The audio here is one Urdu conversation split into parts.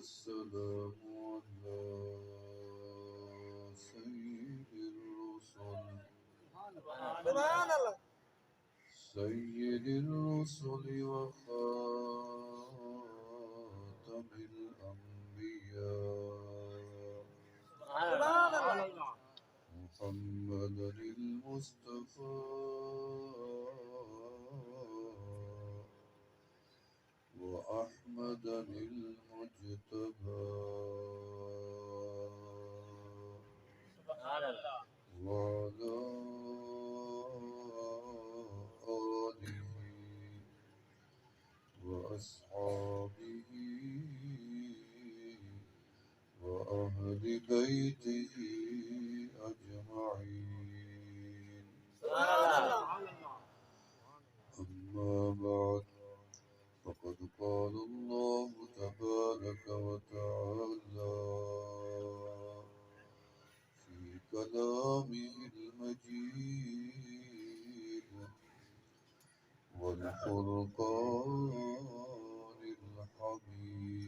والسلام على سيد الرسل سبحان اللہ سيد الرسل وخاتم الأنبياء سبحان اللہ محمد المصطفى وأحمد المجتبى وعلى آله وأصحابه وأهل بيته أجمعين أما بعد فقد قال الله تبارك وتعالى في كلامه المجيد والفرقان الحميد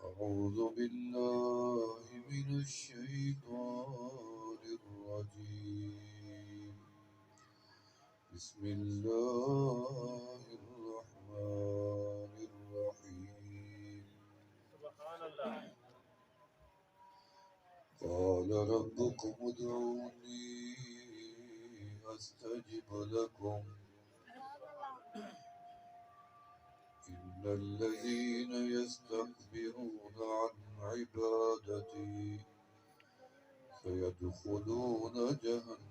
أعوذ بالله من الشيطان الرجيم بسم الله الرحمن الرحيم قال ربكم ادعوني أستجب لكم إن الذين يستكبرون عن عبادتي سيدخلون جهنم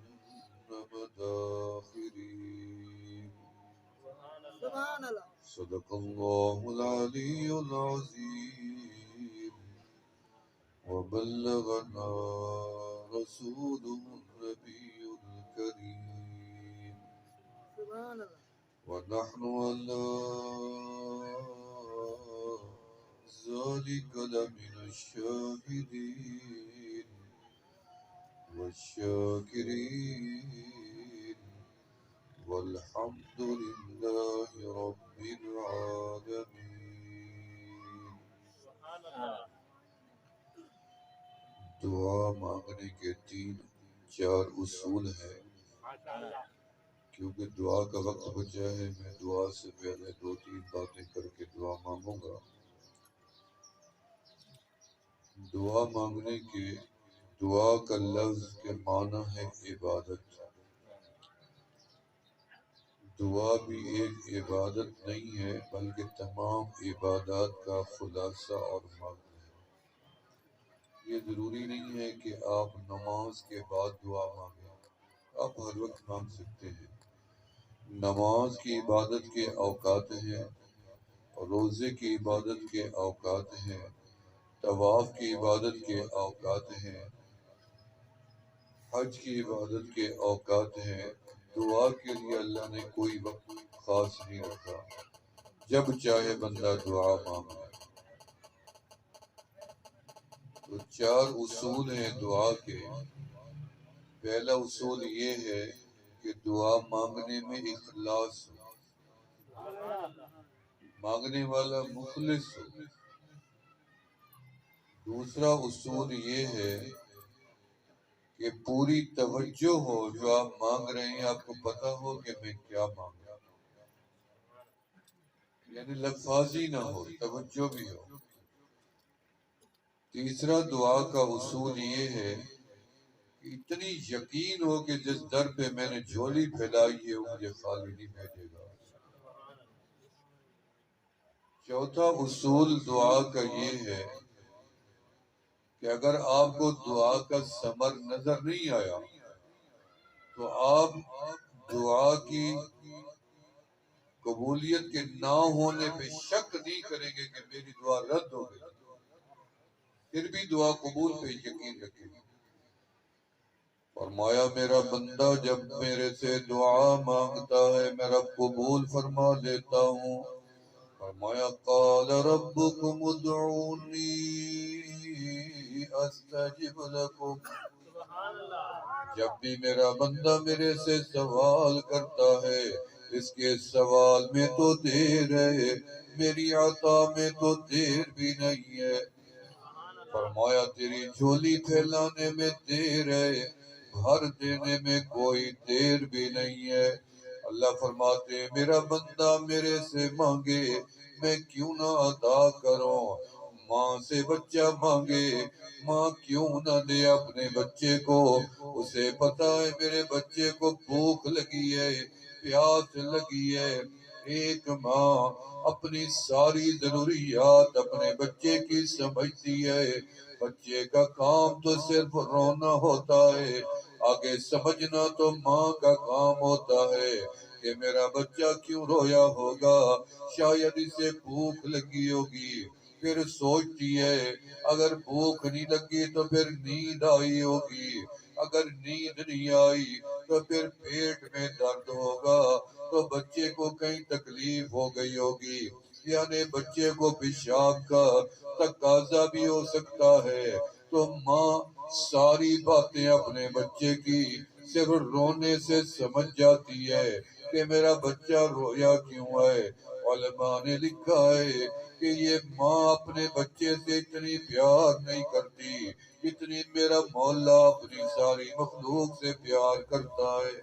داخرين سبحان اللہ صدق الله العلي العظيم وبلغنا رسوله النبي الكريم سبحان اللہ ونحن على ذلك لمن الشاهدين والشاكرين والحمد لله رب العالمين دعا مانگنے کے 3-4 اصول ہیں کیونکہ دعا کا وقت بچا ہے میں دعا سے پہلے 2-3 باتیں کر کے دعا مانگوں گا دعا مانگنے کے دعا کا لفظ کے معنی ہے عبادت دعا بھی ایک عبادت نہیں ہے بلکہ تمام عبادات کا خلاصہ اور مغز ہے یہ ضروری نہیں ہے کہ آپ نماز کے بعد دعا مانگیں آپ ہر وقت مانگ سکتے ہیں نماز کی عبادت کے اوقات ہیں روزے کی عبادت کے اوقات ہیں طواف کی عبادت کے اوقات ہیں حج کی عبادت کے اوقات ہیں دعا کے لیے اللہ نے کوئی وقت خاص نہیں رکھا جب چاہے بندہ دعا مانگے تو 4 اصول ہیں دعا کے پہلا اصول یہ ہے کہ دعا مانگنے میں اخلاص ہو مانگنے والا مخلص ہو دوسرا اصول یہ ہے کہ پوری توجہ ہو جو آپ مانگ رہے ہیں آپ کو پتا ہو کہ میں کیا مانگ رہا ہوں یعنی لفاظی نہ ہو توجہ بھی ہو تیسرا دعا کا اصول یہ ہے کہ اتنی یقین ہو کہ جس در پہ میں نے جھولی پھیلائی ہے وہ مجھے خالی نہیں بھیجے گا چوتھا اصول دعا کا یہ ہے کہ اگر آپ کو دعا کا ثمر نظر نہیں آیا تو آپ دعا کی قبولیت کے نہ ہونے پہ شک نہیں کریں گے کہ میری دعا رد ہو گئی پھر بھی دعا قبول پہ یقین رکھیں گے فرمایا میرا بندہ جب میرے سے دعا مانگتا ہے میں رب قبول فرما لیتا ہوں فرمایا قال ربکم ادعونی استجب لکم جب بھی میرا بندہ میرے سے سوال کرتا ہے اس کے سوال میں تو دیر ہے، میری عطا میں تو دیر بھی نہیں ہے۔ فرمایا تیری جھولی پھیلانے میں دیر ہے، بھر دینے میں کوئی دیر بھی نہیں ہے۔ اللہ فرماتے ہیں میرا بندہ میرے سے مانگے میں کیوں نہ عطا کروں، ماں سے بچہ مانگے ماں کیوں نہ دے اپنے بچے کو، اسے پتا ہے میرے بچے کو بھوک لگی ہے، پیاس لگی ہے۔ ایک ماں اپنی ساری ضروریات اپنے بچے کی سمجھتی ہے، بچے کا کام تو صرف رونا ہوتا ہے، آگے سمجھنا تو ماں کا کام ہوتا ہے کہ میرا بچہ کیوں رویا ہوگا، شاید اسے بھوک لگی ہوگی۔ پھر سوچتی ہے اگر بھوک نہیں لگی تو پھر نیند آئی ہوگی، اگر نیند نہیں آئی تو پھر پیٹ میں درد ہوگا، تو بچے کو کہیں تکلیف ہو گئی ہوگی، یعنی بچے کو پیشاب کا تقاضا بھی ہو سکتا ہے۔ تو ماں ساری باتیں اپنے بچے کی صرف رونے سے سمجھ جاتی ہے کہ میرا بچہ رویا کیوں ہے۔ علماء نے لکھا ہے کہ یہ ماں اپنے بچے سے اتنی پیار نہیں کرتی اتنی میرا مولا اپنی ساری مخلوق سے پیار کرتا ہے۔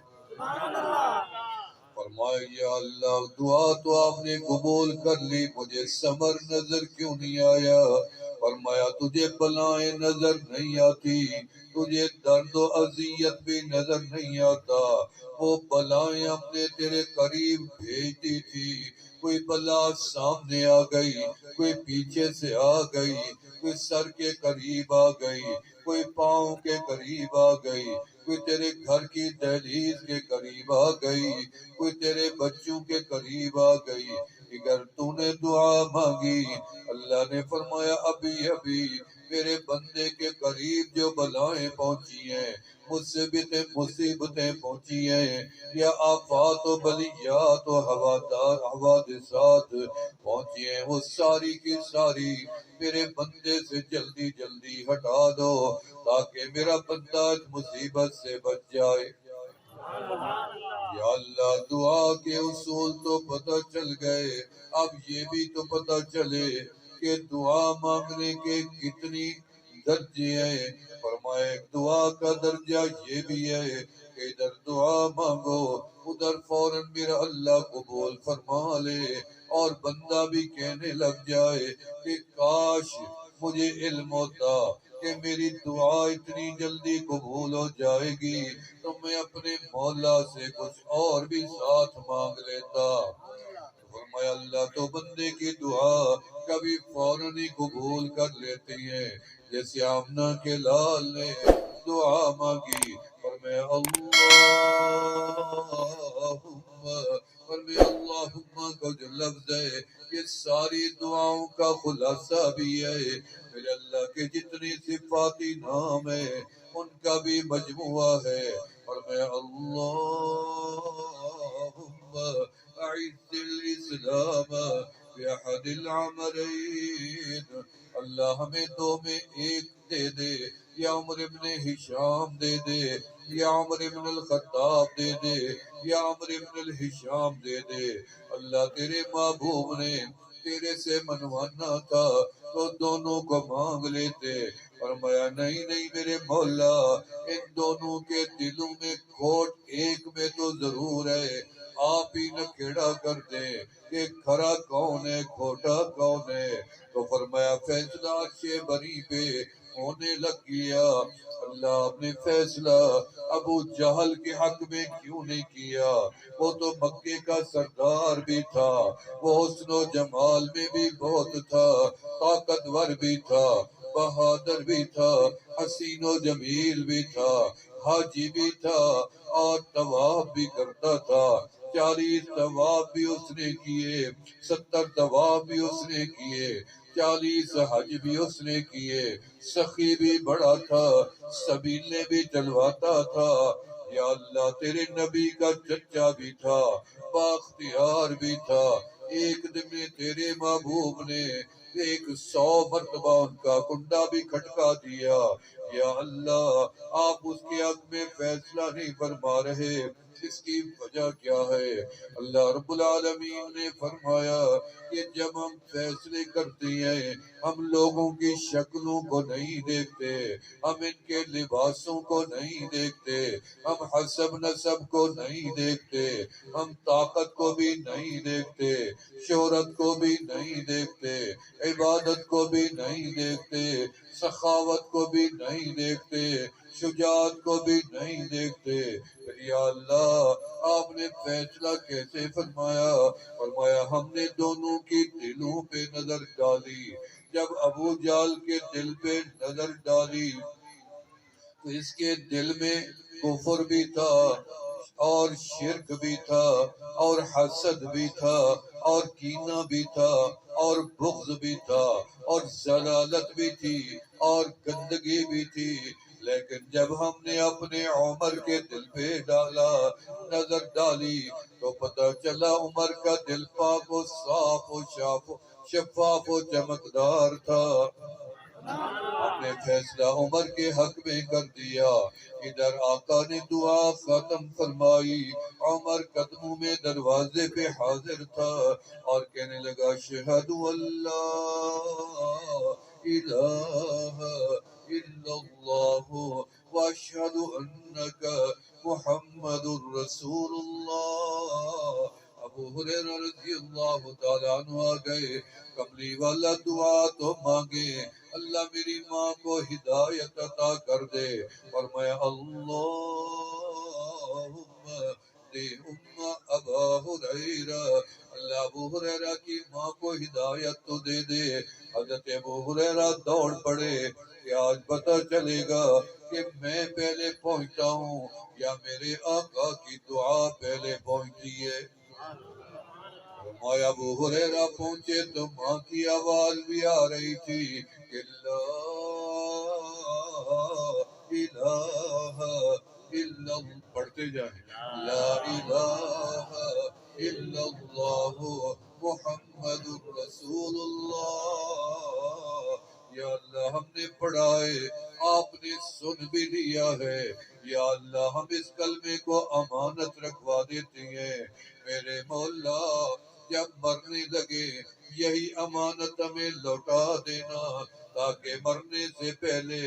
فرمایا یا اللہ دعا تو آپ نے قبول کر لی، مجھے صبر نظر کیوں نہیں آیا؟ فرمایا تجھے بلائیں نظر نہیں آتی، تجھے درد و اذیت بھی نظر نہیں آتا، وہ بلائیں ہم نے تیرے قریب بھیج دی تھی، کوئی بلا سامنے آ گئی، کوئی پیچھے سے آ گئی، کوئی سر کے قریب آ گئی، کوئی پاؤں کے قریب آ گئی، کوئی تیرے گھر کی دہلیز کے قریب آ گئی، کوئی تیرے بچوں کے قریب آ گئی۔ اگر تو نے دعا مانگی، اللہ نے فرمایا ابھی ابھی میرے بندے کے قریب جو بلائیں پہنچی ہیں، مصیبتیں پہنچی ہیں، یا آفات و بلیات و حوادثات پہنچی ہیں، وہ ساری کی ساری میرے بندے سے جلدی جلدی ہٹا دو تاکہ میرا بندہ اس مصیبت سے بچ جائے۔ یا اللہ دعا کے اصول تو پتہ چل گئے، اب یہ بھی تو پتہ چلے کہ دعا مانگنے کے کتنی درجے ہیں۔ فرمائے دعا کا درجہ یہ بھی ہے کہ ادھر دعا مانگو ادھر فوراً میرا اللہ قبول فرما لے، اور بندہ بھی کہنے لگ جائے کہ کاش مجھے علم ہوتا کہ میری دعا اتنی جلدی قبول ہو جائے گی تو میں اپنے مولا سے کچھ اور بھی ساتھ مانگ لیتا۔ فرمایا اللہ تو بندے کی دعا کبھی فوراً ہی قبول کر لیتی ہیں، جیسے آمنہ کے لال نے دعا مانگی، فرمایا اللہم کا جو لفظ ہے یہ ساری دعاؤں کا خلاصہ بھی ہے، میرے اللہ کے جتنی صفاتی نام ہیں ان کا بھی مجموعہ ہے۔ فرمایا اللہم اعز الاسلام بأحد العمرین، اللہ ہمیں دو میں ایک دے دے، یا عمر ابن ہشام دے دے، یا عمر ابن الخطاب دے دے، یا عمر ابن الہشام دے دے۔ اللہ تیرے محبوب نے تیرے سے منوانا تھا تو دونوں کو مانگ لیتے، فرمایا نہیں نہیں میرے مولا ان دونوں کے دلوں میں کھوٹ ایک میں تو ضرور ہے، آپ ہی نہ کھیڑا کر دیں کہ کھرا کون ہے کھوٹا کون ہے۔ تو فرمایا فیصلہ عرش بری پہ ہونے لگ گیا۔ اللہ نے فیصلہ ابو جہل کے حق میں کیوں نہیں کیا؟ وہ تو مکے کا سردار بھی تھا، وہ حسن و جمال میں بھی بہت تھا، طاقتور بھی تھا، بہادر بھی تھا، حسین و جمیل بھی تھا، حاجی بھی تھا اور طواف بھی کرتا تھا۔ 40 طواف بھی اس نے کیے، 70 طواف بھی اس نے کیے، 40 حج بھی اس نے کیے، سخی بھی بڑا تھا، سبیلے بھی چلواتا تھا۔ یا اللہ تیرے نبی کا چچا بھی تھا، بااختیار بھی تھا۔ ایک دن میں تیرے محبوب نے ایک 100 مرتبہ ان کا کنڈا بھی کھٹکا دیا، یا اللہ آپ اس کے حق میں فیصلہ نہیں فرما رہے، اس کی وجہ کیا ہے؟ اللہ رب العالمین نے فرمایا کہ جب ہم فیصلے کرتے ہیں ہم لوگوں کی شکلوں کو نہیں دیکھتے، ہم ان کے لباسوں کو نہیں دیکھتے، ہم حسب نسب کو نہیں دیکھتے، ہم طاقت کو بھی نہیں دیکھتے، شہرت کو بھی نہیں دیکھتے، عبادت کو بھی نہیں دیکھتے، سخاوت کو بھی نہیں دیکھتے، شجاعت کو بھی نہیں دیکھتے۔ یا اللہ آپ نے فیصلہ کیسے فرمایا؟ فرمایا ہم نے دونوں کی دلوں پہ نظر ڈالی، جب ابو جال کے دل پہ نظر ڈالی تو اس کے دل میں کفر بھی تھا اور شرک بھی تھا اور حسد بھی تھا اور کینہ بھی تھا اور بغض بھی تھا اور ضلالت بھی تھی اور گندگی بھی تھی، لیکن جب ہم نے اپنے عمر کے دل پہ ڈالا، نظر ڈالی، تو پتہ چلا عمر کا دل پاک و صاف و شفاف و چمکدار تھا۔ ہم نے فیصلہ عمر کے حق میں کر دیا۔ ادھر آقا نے دعا ختم فرمائی، عمر قدموں میں دروازے پہ حاضر تھا اور کہنے لگا اشہد اللہ الہ الا اللہ واشہد انک محمد رسول اللہ۔ ابو ہریرہ رضی اللہ تعالیٰ عنہ آ گئے، کملی والا دعا تو مانگے، اللہ میری ماں کو ہدایت عطا کر دے، فرمایا اللہم دے ابا ہریرہ، اللہ ابو ہریرہ کی ماں کو ہدایت تو دے دے۔ حضرت ابو ہریرہ دوڑ پڑے کہ آج پتہ چلے گا کہ میں پہلے پہنچتا ہوں یا میرے آقا کی دعا پہلے پہنچتی ہے۔ فرمایا ابو ہریرہ پہنچے تو ماں کی آواز بھی آ رہی تھی کہ لا الہ الا اللہ، پڑھتے جائیں، لا الہ الا اللہ محمد رسول اللہ۔ یا اللہ ہم نے پڑھا ہے، آپ نے سن بھی لیا ہے، یا اللہ ہم اس کلمے کو امانت رکھوا دیتے ہیں، میرے مولا جب مرنے لگے یہی امانت ہمیں لوٹا دینا، تاکہ مرنے سے پہلے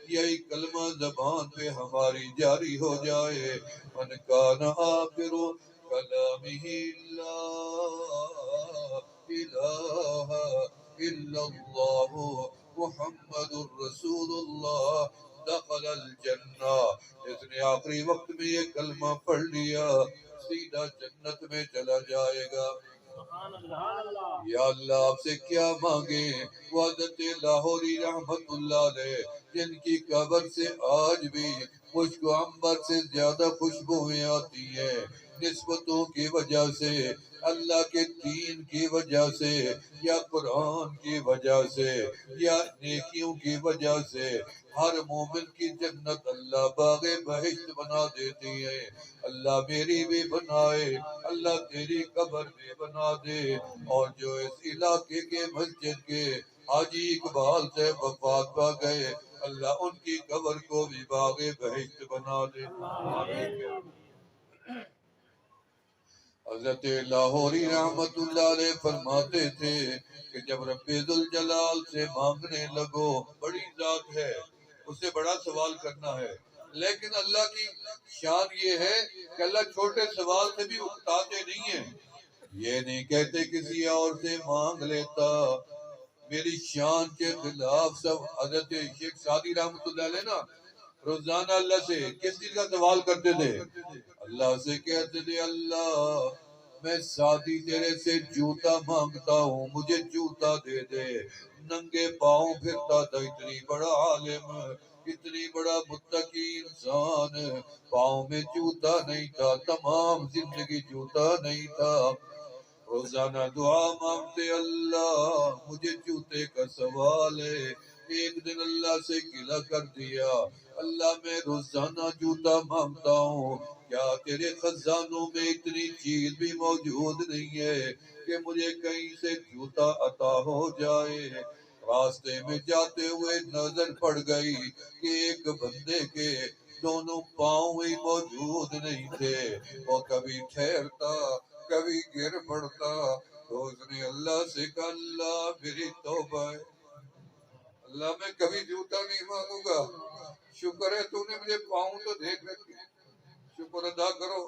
یہی کلمہ زبان پہ ہماری جاری ہو جائے، من کان آخر کلامہ لا الہ الا اللہ محمد رسول اللہ دخل الجنہ۔ جس نے آخری وقت میں یہ کلمہ پڑھ لیا سیدھا جنت میں چلا جائے گا۔ یا اللہ آپ سے کیا مانگے؟ وہ حضرت لاہوری رحمت اللہ علیہ جن کی قبر سے آج بھی مشک و عنبر سے زیادہ خوشبوئیں آتی ہیں، نسبتوں کی وجہ سے، اللہ کے دین کی وجہ سے، یا قرآن کی وجہ سے، یا نیکیوں کی وجہ سے، ہر مومن کی جنت اللہ باغ بہشت بنا دیتی ہے۔ اللہ میری بھی بنائے، اللہ تیری قبر بھی بنا دے، اور جو اس علاقے کے مسجد کے حاجی اقبال سے وفات پا گئے اللہ ان کی قبر کو بھی باغ بہشت بنا دے۔ حضرت لاہوری رحمت اللہ علیہ فرماتے تھے کہ جب رب ذوالجلال سے مانگنے لگو، بڑی ذات ہے اسے بڑا سوال کرنا ہے، لیکن اللہ کی شان یہ ہے کہ اللہ چھوٹے سوال سے بھی اکتاتے نہیں ہیں، یہ نہیں کہتے کسی اور سے مانگ لیتا، میری شان کے خلاف سب۔ حضرت شیخ سعدی رحمت اللہ علیہ نا روزانہ اللہ سے کس چیز کا سوال کرتے تھے؟ اللہ سے کہتے تھے اللہ میں سعدی تیرے سے جوتا مانگتا ہوں، مجھے جوتا دے دے، ننگے پاؤں پھرتا تھا، اتنی بڑا عالم، اتنی بڑا متقی انسان، پاؤں میں جوتا نہیں تھا، تمام زندگی جوتا نہیں تھا، روزانہ دعا مانگتے اللہ مجھے جوتے کا سوال ہے، ایک دن اللہ سے گلہ کر دیا، اللہ میں روزانہ جوتا مانگتا ہوں، کیا تیرے خزانوں میں اتنی چیز بھی موجود نہیں ہے کہ مجھے کہیں سے جوتا عطا ہو جائے؟ راستے میں جاتے ہوئے نظر پڑ گئی کہ ایک بندے کے دونوں پاؤں ہی موجود نہیں تھے، وہ کبھی ٹھہرتا کبھی گر پڑتا، تو اس نے اللہ سے کہا اللہ میری توبہ ہے، اللہ میں کبھی جوتا نہیں مانگوں گا، شکر ہے تو نے مجھے پاؤں تو دیکھ رکھے، شکر ادا کرو،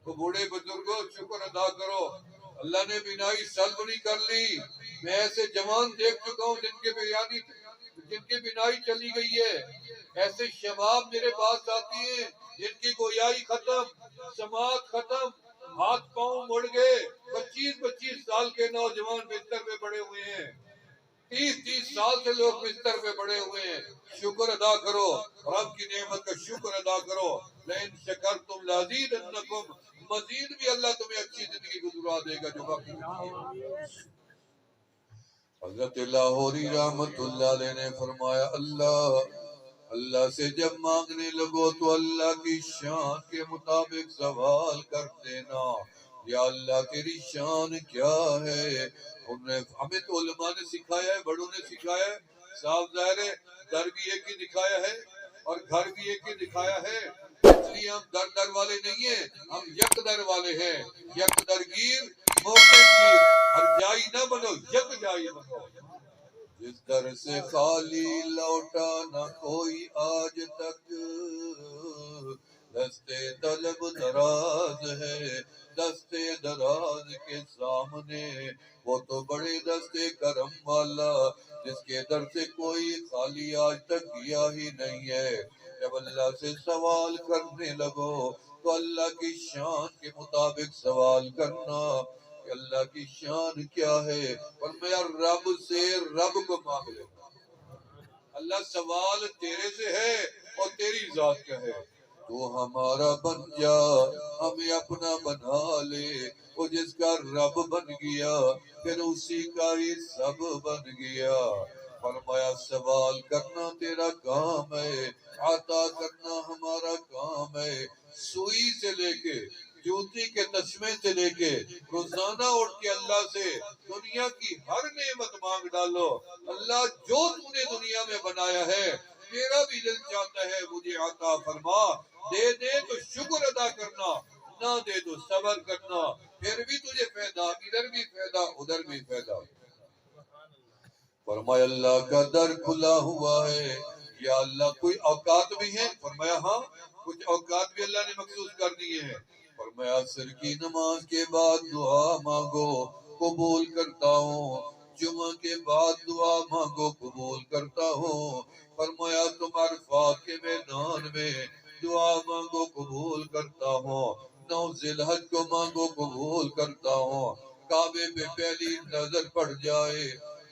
تو بوڑھے بزرگوں شکر ادا کرو، اللہ نے بینائی سلب نہیں کر لی، میں ایسے جوان دیکھ چکا ہوں جن کی بینائی چلی گئی ہے، ایسے شباب میرے پاس آتی ہیں جن کی گویائی ختم، سماعت ختم، ہاتھ پاؤں مڑ گئے، 25 سال کے نوجوان بستر پہ پڑے ہوئے ہیں، 30 سال سے لوگ بستر پہ پڑے ہوئے ہیں، شکر ادا کرو، رب کی نعمت کا شکر ادا کرو، لئن شکرتم لازیدنکم، مزید بھی اللہ تمہیں اچھی زندگی گزرا دے گا جو باقی حضرت لاہوری رحمت اللہ علیہ نے فرمایا اللہ سے جب مانگنے لگو تو اللہ کی شان کے مطابق سوال کر دینا، یا اللہ تیری شان کیا ہے؟ ہمیں تو علماء نے سکھایا ہے، بڑوں نے سکھایا ہے، صاف ظاہر ہے در بھی ایک ہی دکھایا ہے اور گھر بھی ایک ہی دکھایا ہے، اس لیے ہم در والے نہیں ہیں، ہم یک در والے ہیں، یک درگیر موقع گیر، ہر جائی نہ بنو یک جائی بنو، جس در سے خالی لوٹا نہ کوئی آج تک، دستے طلب دراز ہے دستے دراز کے سامنے، وہ تو بڑے دستے کرم والا جس کے در سے کوئی خالی آج تک گیا ہی نہیں ہے۔ جب اللہ سے سوال کرنے لگو تو اللہ کی شان کے مطابق سوال کرنا کہ اللہ کی شان کیا ہے، اور میں رب سے رب کو مانگ لیتا، اللہ سوال تیرے سے ہے اور تیری ذات کا ہے، تو ہمارا بن جا ہمیں اپنا بنا لے، وہ جس کا رب بن گیا پھر اسی کا ہی سب بن گیا، فرمایا سوال کرنا تیرا کام ہے، عطا کرنا ہمارا کام ہے، سوئی سے لے کے جوتی کے تسمے سے لے کے روزانہ اٹھ کے اللہ سے دنیا کی ہر نعمت مانگ ڈالو، اللہ جو تو نے دنیا میں بنایا ہے میرا بھی دل چاہتا ہے مجھے عطا فرما، دے دے تو شکر ادا کرنا، نہ دے تو صبر کرنا، پھر بھی تجھے فائدہ، ادھر بھی فائدہ ادھر بھی فائدہ۔ فرمایا اللہ کا در کھلا ہوا ہے، یا اللہ کوئی اوقات بھی ہیں؟ فرمایا ہاں کچھ اوقات بھی اللہ نے مخصوص کر دیے ہیں، فرمایا عصر کی نماز کے بعد دعا مانگو قبول کرتا ہوں، جمعہ کے بعد دعا مانگو قبول کرتا ہوں، فرمایا تم عرفات کے میدان میں دعا مانگو قبول کرتا ہوں، 9 ذی الحج کو مانگو قبول کرتا ہوں، کعبے پہ پہلی نظر پڑ جائے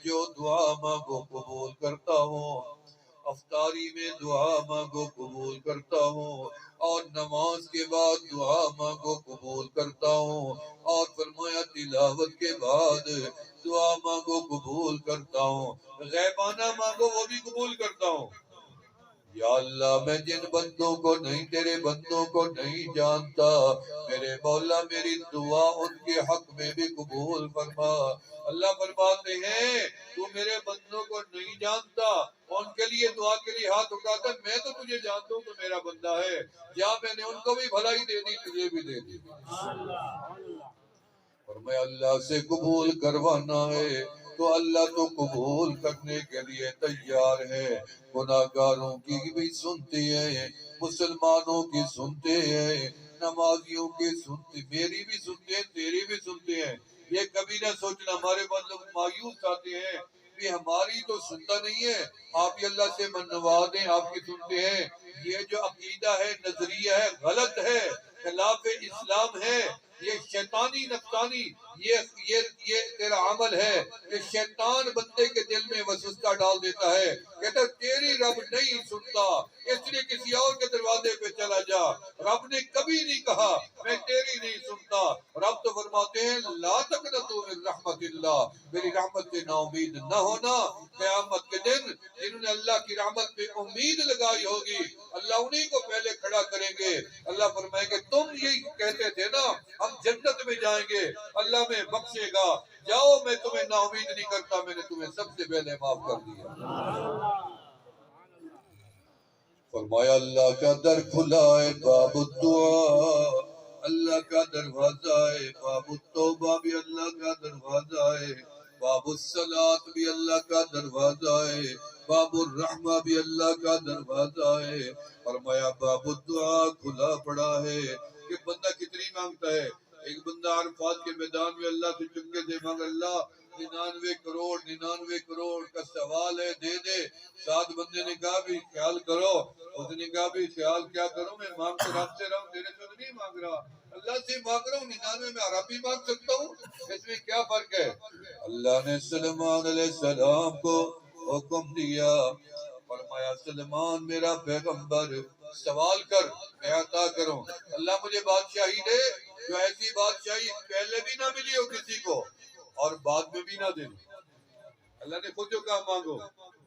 جو دعا مانگو قبول کرتا ہوں، افطاری میں دعا مانگو قبول کرتا ہوں، اور نماز کے بعد دعا مانگو قبول کرتا ہوں، اور فرمایا تلاوت کے بعد دعا مانگو قبول کرتا ہوں، غیبانہ مانگو وہ بھی قبول کرتا ہوں۔ یا اللہ میں جن بندوں کو نہیں تیرے بندوں کو نہیں جانتا، میرے مولا میری دعا ان کے حق میں بھی قبول فرما، اللہ فرماتے ہیں تو میرے بندوں کو نہیں جانتا، ان کے لیے دعا کے لیے ہاتھ اٹھاتا، میں تو تجھے جانتا ہوں تو میرا بندہ ہے، جا میں نے ان کو بھی بھلائی دے دی تجھے بھی دے دی، اور میں اللہ سے قبول کروانا ہے تو اللہ تو قبول کرنے کے لیے تیار ہے، گناہگاروں کی بھی سنتے ہیں، مسلمانوں کی سنتے ہیں، نمازیوں کی سنتے، میری بھی سنتے ہیں، تیری بھی سنتے ہیں، یہ کبھی نہ سوچنا ہمارے بعد لوگ مایوس آتے ہیں کہ ہماری تو سنتا نہیں ہے، آپ ہی اللہ سے منوا دیں آپ کی سنتے ہیں، یہ جو عقیدہ ہے نظریہ ہے غلط ہے، خلاف اسلام ہے، یہ شیطانی نفسانی یہ تیرا عمل ہے، کہ شیطان بندے کے دل میں وسوسہ ڈال دیتا ہے، کہتا تیری رب نہیں سنتا اس لیے کسی اور کے دروازے پہ چلا جا، رب نے کبھی نہیں کہا میں تیری نہیں سنتا، رب تو فرماتے ہیں لا تقنطوا من رحمت رحمت اللہ، میری رحمت سے نا امید نہ ہونا۔ قیامت کے دن جنہوں نے اللہ کی رحمت پہ امید لگائی ہوگی، اللہ انہی کو پہلے کھڑا کریں گے۔ اللہ فرمائے کہ تم یہی کہتے تھے نا ہم جنت میں جائیں گے، اللہ میں بخشے گا، جاؤ میں تمہیں نا امید نہیں کرتا، میں نے تمہیں سب سے پہلے معاف کر دیا۔ فرمایا اللہ کا در کھلا ہے باب الدعا، اللہ کا دروازہ ہے، باب التوبہ بھی اللہ کا دروازہ ہے، باب الصلاۃ بھی اللہ کا دروازہ ہے، باب الرحمہ بھی اللہ کا دروازہ ہے۔ فرمایا باب الدعا کھلا پڑا ہے کہ بندہ کتنی مانگتا ہے۔ ایک بندہ عرفات کے میدان میں اللہ سے چپکے سے مانگ، اللہ 99 کروڑ کا سوال ہے دے دے۔ ساتھ بندے نے کہا بھی خیال کرو، اس نے کہا بھی خیال کیا کروں، میں مانگ تو رب سے رہا ہوں، تیرے سے تو نہیں مانگ رہا، اللہ سے مانگ رہا ہوں، 99 میں عرب بھی مانگ سکتا ہوں، اس میں کیا فرق ہے؟ اللہ نے سلیمان علیہ السلام کو حکم دیا، فرمایا سلیمان میرا پیغمبر سوال کر میں عطا کروں، اللہ مجھے بادشاہی دے جو ایسی بادشاہی پہلے بھی نہ ملی ہو کسی کو اور بعد میں بھی نہ دے۔ اللہ نے خود جو کہا مانگو،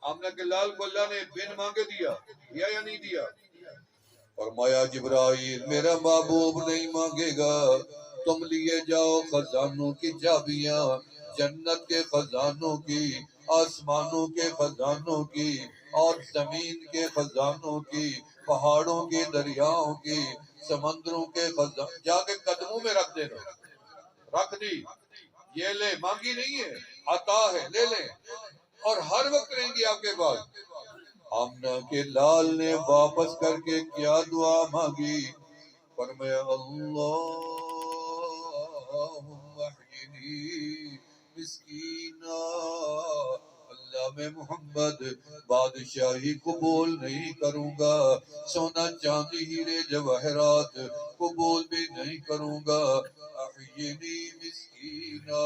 آمنہ کے لال کو اللہ نے بن مانگے دیا یا نہیں دیا؟ فرمایا جبرائیل میرا محبوب نہیں مانگے گا، تم لیے جاؤ خزانوں کی چابیاں، جنت کے خزانوں کی، آسمانوں کے خزانوں کی اور زمین کے خزانوں کی، پہاڑوں کی، دریاؤں کی، سمندروں کے خزانوں، جا کے قدموں میں رکھ دینا۔ رکھ دی، یہ لے، مانگی نہیں ہے، عطا ہے، لے لیں، اور ہر وقت رہیں گی آپ کے پاس۔ آمنہ کے لال نے واپس کر کے کیا دعا مانگی؟ فرمایا اللہم احیینی مسکینا، اللہ میں محمد بادشاہی قبول نہیں کروں گا، سونا چاندی ہیرے جواہرات قبول بھی نہیں کروں گا، احیینی مسکینا،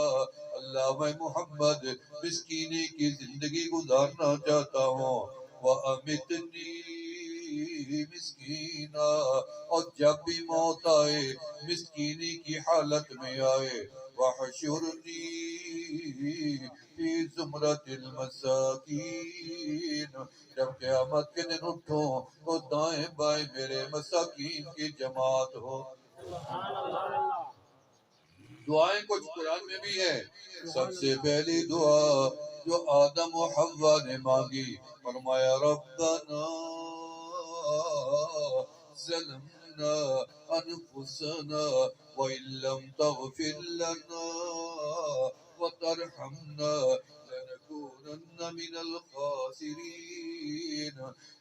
اللہ میں محمد مسکینی کی زندگی گزارنا چاہتا ہوں، وَأَمِتْنِي مسکینا، اور جب بھی موت آئے مسکینی کی حالت میں آئے، وَحْشُرْنِي فِي زُمْرَةِ الْمَسَاكِينَ، جب قیامت کے دن اٹھوں تو دائیں بائیں میرے مساکین کی جماعت ہو۔ دعائیں کچھ قرآن میں بھی ہیں۔ سب سے پہلی دعا جو آدم و حوا نے مانگی، فرمایا ربنا ظلمنا انفسنا وان لم تغفر لنا وترحمنا لنكونن من الخاسرین۔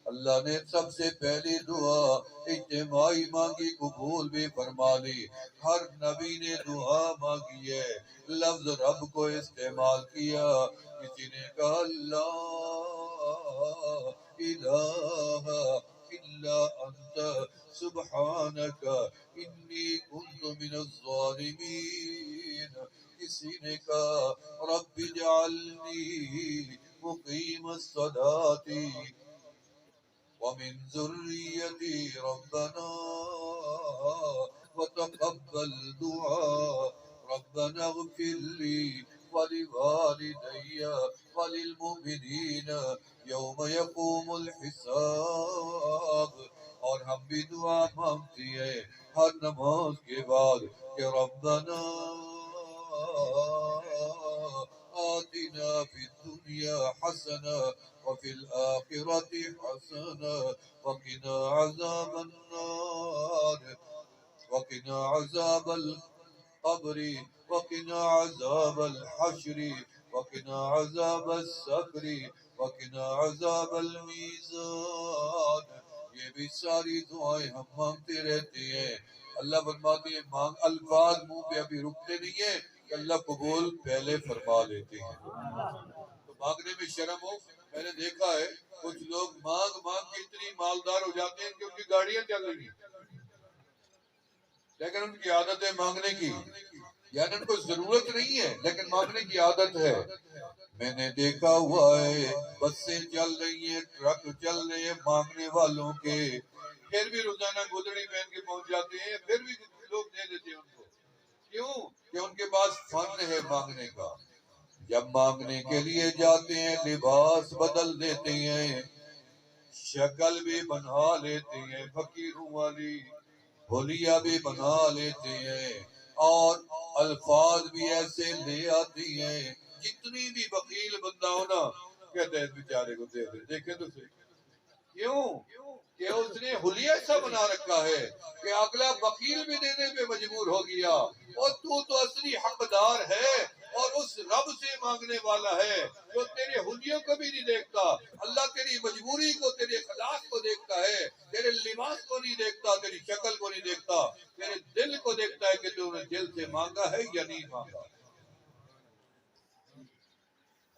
اللہ نے سب سے پہلی دعا اجتماعی مانگی، قبول بھی فرما لی۔ ہر نبی نے دعا مانگی ہے، لفظ رب کو استعمال کیا، کسی نے کہا لا الہ الا انت سبحانک انی کنت من الظالمین، کسی نے کہا رب اجعلنی مقیم الصلاۃ ومن ذریتی ربنا وتقبل دعاء ربنا اغفر لي ولوالدي وللمؤمنين يوم يقوم الحساب۔ اور ہم بھی دعا مانگتی ہے ہر نماز کے بعد کہ ربنا آتنا في الدنيا حسنة وفي الآخرة حسنة وقنا عذاب النار وقنا عذاب القبر وقنا عذاب الحشر وقنا عذاب السقر وقنا عذاب المیزان۔ یہ بھی ساری دعائیں ہم مانگتے رہتے ہیں۔ اللہ فرماتے ہیں مانگ، الفاظ منہ پہ ابھی رکتے نہیں ہیں کہ اللہ قبول پہلے فرما لیتے ہیں۔ تو مانگنے میں شرم ہو؟ میں نے دیکھا ہے کچھ لوگ مانگ مانگ کے اتنی مالدار ہو جاتے ہیں کہ ان کی گاڑیاں چل رہی ہیں، لیکن ان کی عادت ہے مانگنے کی، یعنی ان کو ضرورت نہیں ہے لیکن مانگنے کی عادت ہے۔ میں نے دیکھا ہوا ہے بسیں چل رہی ہیں، ٹرک چل رہے ہیں مانگنے والوں کے، پھر بھی روزانہ گدڑی پہن کے پہنچ جاتے ہیں، پھر بھی لوگ دے دیتے ہیں ان کو۔ کیوں؟ کہ ان کے پاس فن ہے مانگنے کا۔ جب مانگنے کے لیے جاتے ہیں لباس بدل دیتے ہیں، شکل بھی بنا لیتے ہیں فقیروں والی، حلیہ بھی بنا لیتے ہیں، اور الفاظ بھی ایسے لے آتی ہیں، جتنی بھی بخیل بندہ ہو نا کہتے ہیں اس بیچارے کو دے دے، دیکھیں تو صحیح کیوں کہ اس نے حلیہ ایسا بنا رکھا ہے کہ اگلا بخیل بھی دینے پہ مجبور ہو گیا، اور تو اصلی حقدار ہے اور اس رب سے مانگنے والا ہے جو تیرے حلیوں کو بھی نہیں دیکھتا۔ اللہ تیری مجبوری کو، تیرے اخلاق کو دیکھتا ہے، تیرے لباس کو نہیں دیکھتا، تیری شکل کو نہیں دیکھتا، تیرے دل کو دیکھتا ہے کہ تو نے دل سے مانگا ہے یا نہیں مانگا۔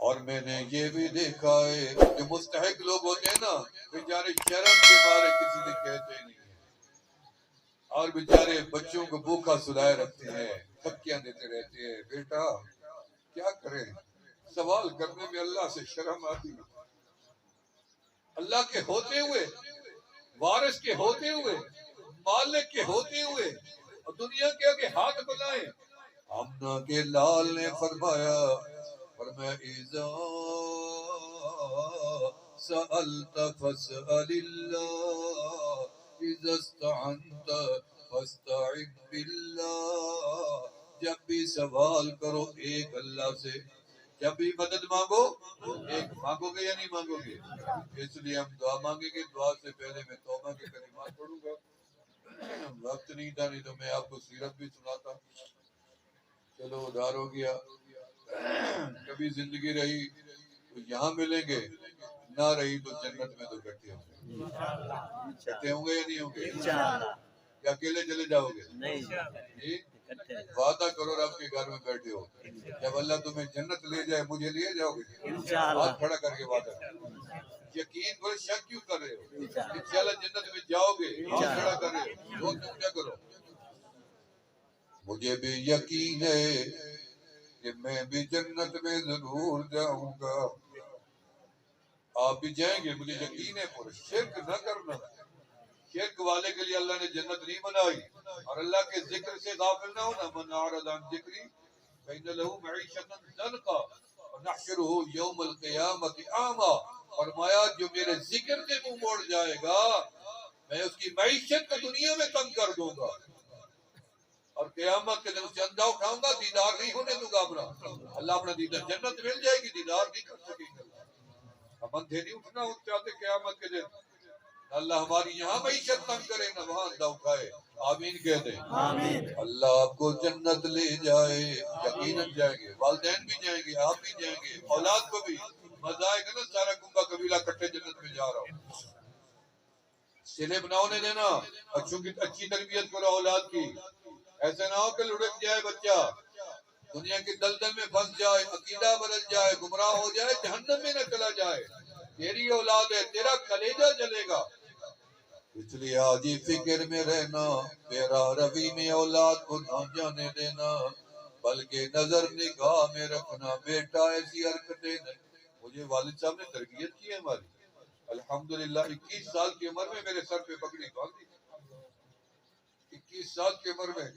اور میں نے یہ بھی دیکھا ہے کہ مستحق لوگ ہوتے ہیں نا بیچارے شرم کے مارے کسی سے کہتے نہیں ہیں، اور بیچارے بچوں کو بھوکا سلائے رکھتے ہیں، تھپکیاں دیتے رہتے ہیں۔ بیٹا کیا کریں، سوال کرنے میں اللہ سے شرم آتی ہے۔ اللہ کے ہوتے ہوئے، وارث کے ہوتے ہوئے، مالک کے ہوتے ہوئے، اور دنیا کے آگے ہاتھ بنائے۔ آمنہ کے لال نے فرمایا اذا سألت فاسأل اللہ اذا استعنت فاستعن باللہ، جب بھی سوال کرو ایک اللہ سے، جب بھی مدد مانگو ایک مانگو گے یا نہیں مانگو گے؟ اس لیے ہم دعا مانگیں گے، دعا سے پہلے میں توبہ کے کلمات پڑھوں گا۔ وقت نہیں تھا، نہیں تو میں آپ کو سیرت بھی سناتا، چلو ادھار ہو گیا۔ کبھی زندگی رہی تو یہاں ملیں گے، نہ رہی تو جنت میں تو اکٹھے ہوں گے۔ اکٹھے ہوں گے یا نہیں ہوں گے؟ یا اکیلے چلے جاؤ گے؟ جی وعدہ کرو رب کے گھر میں بیٹھے ہو، جب اللہ تمہیں جنت لے جائے مجھے لے جاؤ گے؟ ہاتھ کھڑا کر کے وعدہ کرو، یقین پر شک کیوں کر رہے ہو؟ انشاءاللہ جنت میں جاؤ گے، ہاتھ کھڑا کر رہے ہو، تم کیا کرو؟ مجھے بھی یقین ہے کہ میں بھی جنت میں ضرور جاؤں گا، آپ بھی جائیں گے، مجھے یقین ہے پورا۔ شرک نہ کرنا، شرک والے کے لیے اللہ نے جنت نہیں بنائی، اور اللہ کے ذکر سے غافل نہ ہونا۔ من اعرض عن ذکری فإن له معیشة ضنکا ونحشره یوم القیامة اعمی، فرمایا جو میرے ذکر سے منہ موڑ جائے گا میں اس کی معیشت کو دنیا میں تنگ کر دوں گا، اور قیامت کے دن اسے اندھا اٹھاؤں گا، دیدار نہیں ہونے دوں گا اپنا۔ اللہ اپنا دیدار، جنت مل جائے گی، دیدار نہیں کر سکیں گے۔ ہم اندھے نہیں اٹھنا چاہتے قیامت کے دن، اللہ ہماری یہاں معیشت تنگ کرے نہ وہاں اندھا اٹھائے۔ آمین کہہ دیں۔ اللہ آپ کو جنت لے جائے، یقیناً جائیں گے، والدین بھی جائیں گے، آپ بھی جائیں گے، اولاد کو بھی مزہ آئے گا نا، سارا کنبا قبیلہ کٹھے جنت میں جا رہا ہوں۔ سلے بناؤ نے دینا، اچھوں کی اچھی تربیت کرو اولاد کی، ایسے نہ ہو کہ لڑک جائے بچہ، دنیا کی دلدل میں پھنس جائے، عقیدہ بدل جائے، گمراہ ہو جائے، جہنم میں نہ چلا جائے۔ تیری اولاد ہے، تیرا کلیجہ جلے گا، اس لیے آج ہی فکر میں رہنا، میرا روی میں اولاد کو نہ جانے دینا، بلکہ نظر نگاہ میں رکھنا۔ بیٹا ایسی حرکتیں نہیں، مجھے والد صاحب نے تربیت کی ہے ہماری، الحمدللہ 21 سال کی عمر میں میرے سر پہ پگڑی باندھی، 21 سال کی عمر میں،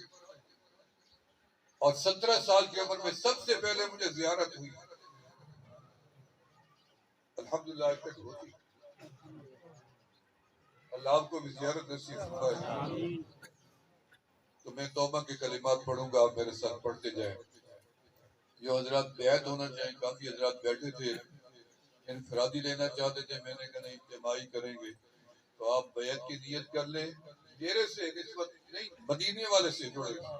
اور 17 سال کی عمر میں سب سے پہلے مجھے زیارت ہوئی، الحمدللہ اب تک ہوتی۔ اللہ آپ کو بھی زیارت نصیب فرمائے۔ تو میں توبہ کے کلمات پڑھوں گا، آپ میرے ساتھ پڑھتے جائیں۔ جو حضرات بیعت ہونا چاہیں، کافی حضرات بیٹھے تھے، انفرادی لینا چاہتے تھے، میں نے کہا نہیں اجتماعی کریں گے، تو آپ بیعت کی نیت کر لیں، میرے سے نسبت نہیں، مدینے والے سے جڑے گا۔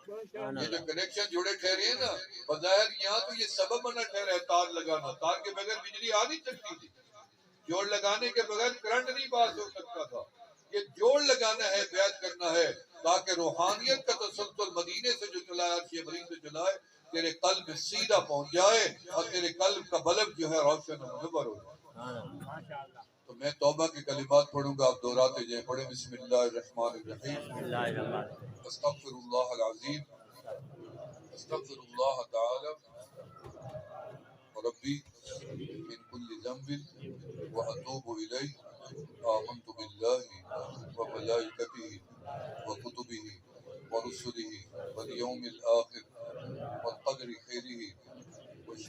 یہ جو کنیکشن جڑے ٹھہرے ہیں نا، بظاہر یہاں تو یہ سبب نہ ٹھہرا ہے تار لگانا، تار کے بغیر بجلی آ نہیں سکتی تھی، جوڑ لگانے کے بغیر کرنٹ نہیں پاس ہو سکتا تھا، یہ جوڑ لگانا ہے، بیعت کرنا ہے، تاکہ روحانیت کا تسلسل مدینے سے جو چلا ہے، عرش ابری سے چلا ہے، تیرے قلب میں سیدھا پہنچ جائے، اور تیرے قلب کا بلب جو ہے روشن و منور ہو جائے۔ تو میں توبہ کے کلمات پڑھوں گا، آپ دہراتے جائیں، پڑھیں بسم اللہ الرحمن الرحیم، استغفر اللہ العظیم، استغفر اللہ تعالی ربی من كل ذنب وأتوب إليه، آمنت بالله وملائكته وكتبه ورسله واليوم الآخر والقدر خيره